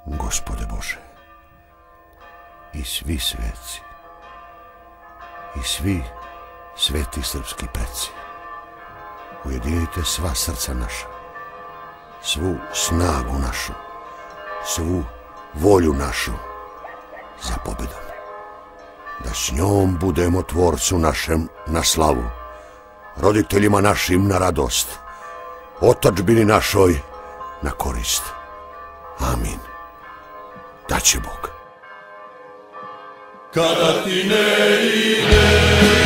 Gospode Bože, i svi sveci, i svi sveti srpski preci, ujedinite sva srca naša, svu snagu našu, svu volju našu za pobedom, da s njom budemo Tvorcu našem na slavu, roditeljima našim na radost, otadžbini našoj na korist. Amin. Da će Bog. Kada ti ne ide